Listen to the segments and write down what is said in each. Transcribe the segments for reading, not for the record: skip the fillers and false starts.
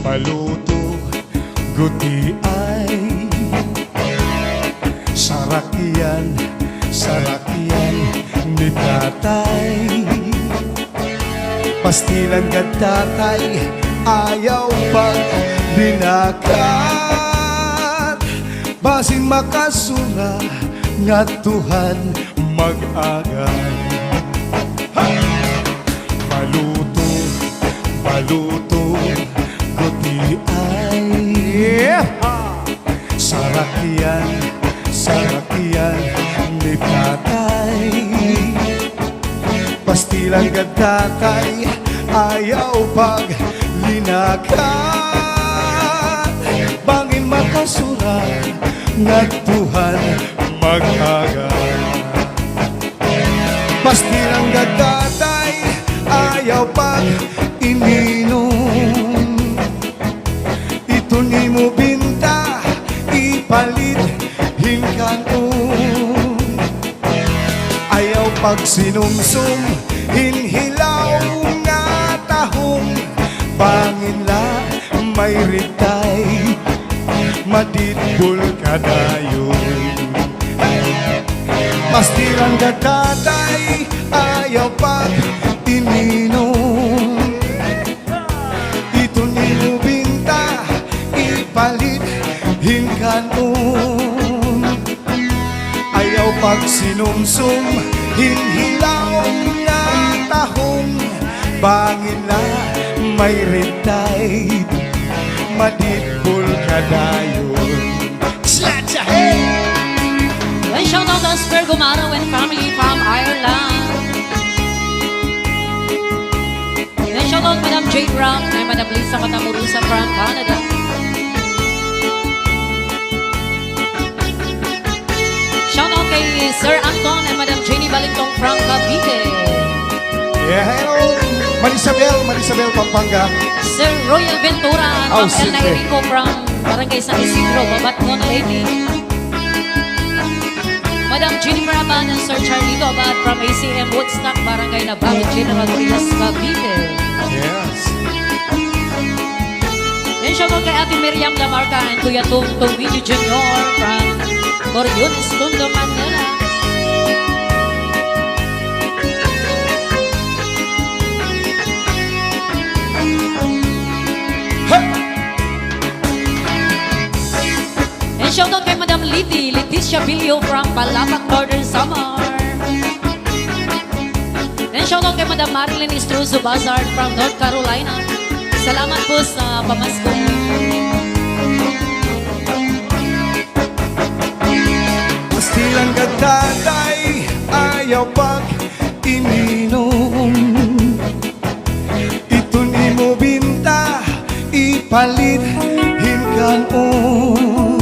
Baloto, guti ay sarakyan ni Tatay. Pastilan ka Tatay, ayaw pag binakat. Basin makasura nga Tuhan mag-agay. Baloto, guti ay sarakyan ni Tatay. Pastilan ka Tatay, ayaw pag linakat. Bangin makasura nga Tuhan mag-agay. Pastilan ka Tatay, ayaw pag ininom. Ito ni mo binta, ipalit hinkanon. Ayaw pag sinumsum, hinhilaw nga tahong. Bangin la may ritay, madidbul ka dayon. Pastilan ka Tatay, ayaw pag ininom. Ito ni mo binta, ipalit hinkanon. Ayaw pag sinumsum, hinhilaw nga tahong. Bangin na may ritay, madidbul ka dayon. Cha-Cha! Well, shout out to Sper Gumaro and family from Ireland. Then shout out Madam Jade Brown and Madam Lisa Matamurusa from Canada. Shout out kay Sir Anton and Madam Jenny Balintong from Cavite. Yeah, hello! Marisabel, Pampanga. Sir Royal Ventura and Oh, Ma'am Elna sige. Erico from Barangay San Isidro, Babatngon, Leyte. Madam Jennifer Aban and Sir Charlito Abad from ACM Woodstock, Barangay Navarro, General Trias, Cavite. Yes. Then shout out kay Ate Miriam Lamarca and Kuya Tugtuh Jr. from Coriones, Tondo, Manila. And shout out kay Madam Leticia Bilio from Palapac, Northern Samar. And shout out kay Madam Marilyn Istruzo Bazard from North Carolina. Salamat po sa pamasko. Pastilan ka Tatay, ayaw pag ininom. Ito ni mo binta, ipalit hinkanon.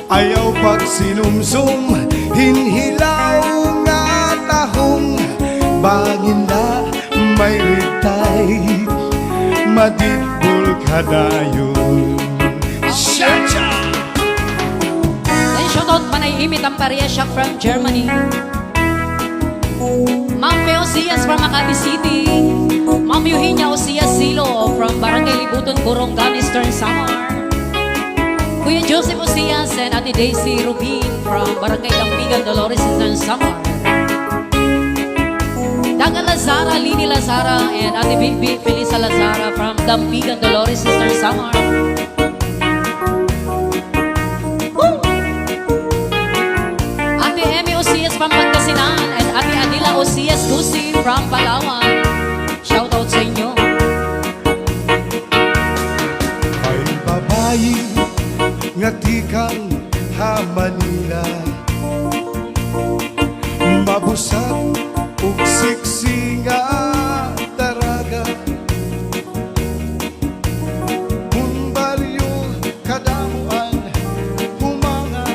Ayaw pag sinumsum, hinhilaw nga tahong. Bangin na may ritay, madidbul ka dayon. Cha-Cha! Then shout out Panay Imit ang Pariasyak from Germany. Ma'am Peosias from Makati City. Ma'am Eugenia Osias Silo from Barangay Libuton, Borongan, Eastern Samar. Kuya Joseph Osias and Ate Daisy Rubin from Barangay Dampigan, Dolores, Eastern Samar. Taga Lazara, Lini Lazara and Ate Bibi Felisa Lazara from Dampigan, Dolores, Eastern Samar. Ate Emmy Osias from Pangasinan and Ate Adila Osias Tusi from Palawan. Shout out sa inyo. Ay babayi nga tikang ha Manila, mabusag ug siksi nga taraga. Kung baryo kadamuan humanga,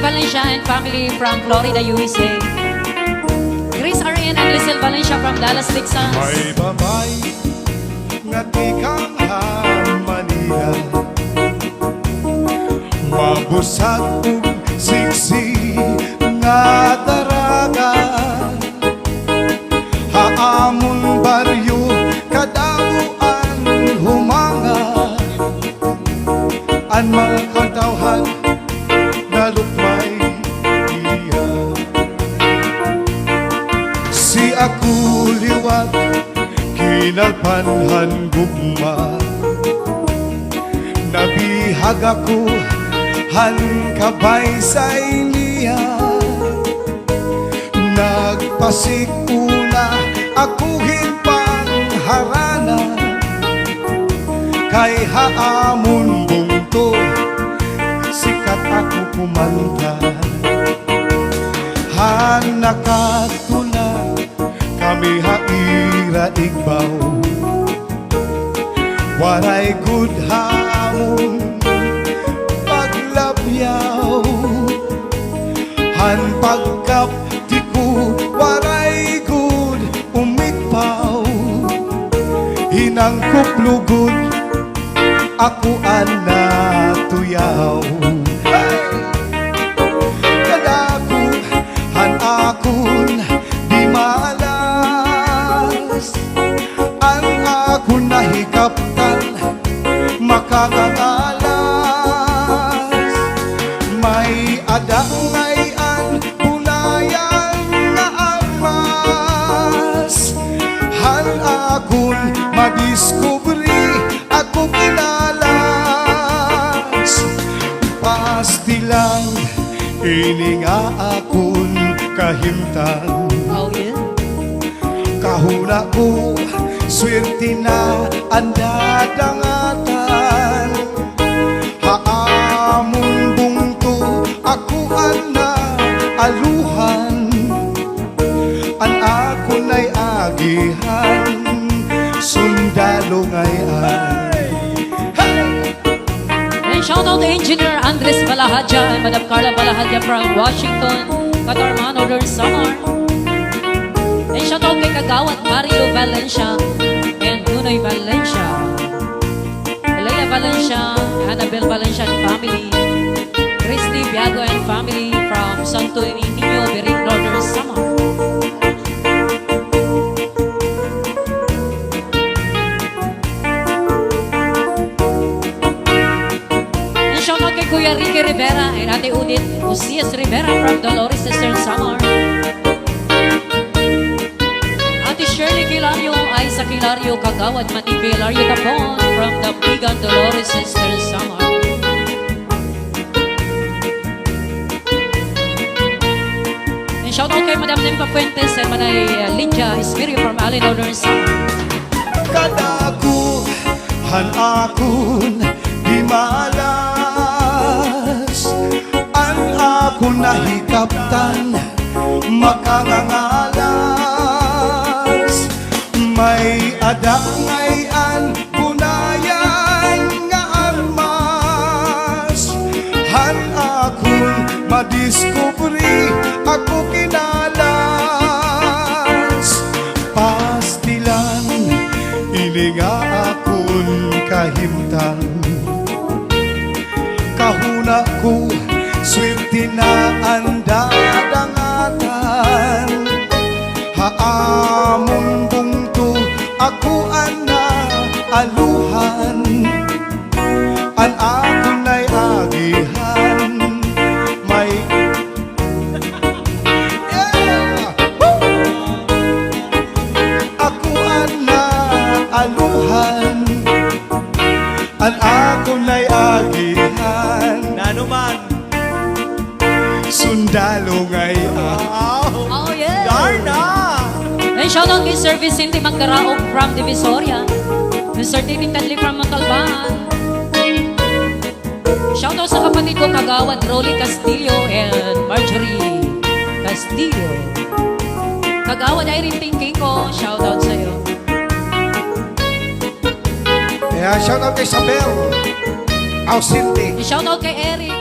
Valencia and family from Florida, USA. Chris Arian and Lizelle Valencia from Dallas, Texas. May babay nga di kang hamaniya, mabusag ug siksi nga daraga, haamon baryo kadabuan humanga, an mga kantawhan nalukmay iya. Si ako liwat kinalpanhan gugma, nabihag ako han kabay sa iniya, nagpasikuna ako hinpangharana, kay haamon bungto sikat ako kumanta, han nakatula kami haira igbaw, waray good hamon paglabyaw, han pagkap tiku waray good umikpaw, hinang kuplugod ako ana tuyaw. Kadako han akon di malas, ang akon nahikaptan makakangalas, may adangayan bunayan nga armas, han akon madiskubri ako kinalas, pasti lang ini nga akon kahimtang, Oh, yeah. kahuna ko swerte na ang dadangatan, haamon bungto ako ana aluhan, an ako na'y agihan sundalo ngayon. And shout out to Engineer Andres Balahadja and Madam Carla Balahadja from Washington, Katarman, Northern Samar. And shout out kay Kagawad Mario Valencia and Nunoy Valencia, Leia Valencia, Annabel Valencia and family, Christy Biago and family from Santo Niño, Biring, Northern Samar. And shout out kay Kuya Ricky Rivera and Ate Udit Ucias Rivera from Dolores, Eastern Samar. Ate Shirley Kilario, Aiza Kilario, Kagawad Mati Kilario Capon from the Bigan, Dolores, Eastern Samar. And shout out kay Madam Nimpa Fuentes and Manay Linja Espirio from Ali, Northern Samar. Kadako han akon di malas, ang akon nahikaptan makangangalas, may adangayan bunayan nga armas, han akon madiskubri ako kinalas, pastilan ini nga akon kahimtang, kahuna ko swerte na ang dadangatan, haamon bungto ako ana aluhan, an akon na'y agihan, may yeah! Ako ana aluhan, an akon na'y agihan, nanuman sundalo ngayon. Oh, yeah. Darna! And shout out kay Sir Vicente Manggaraog from Divisoria, Mr. David Tadli from Montalban. Shout out sa kapatid ko Kagawad Rolly Castillo and Marjorie Castillo. Kagawad Irene Thinking ko, shout out sa'yo. Kaya shout out kay Samar, Ausente. Shout out kay Eric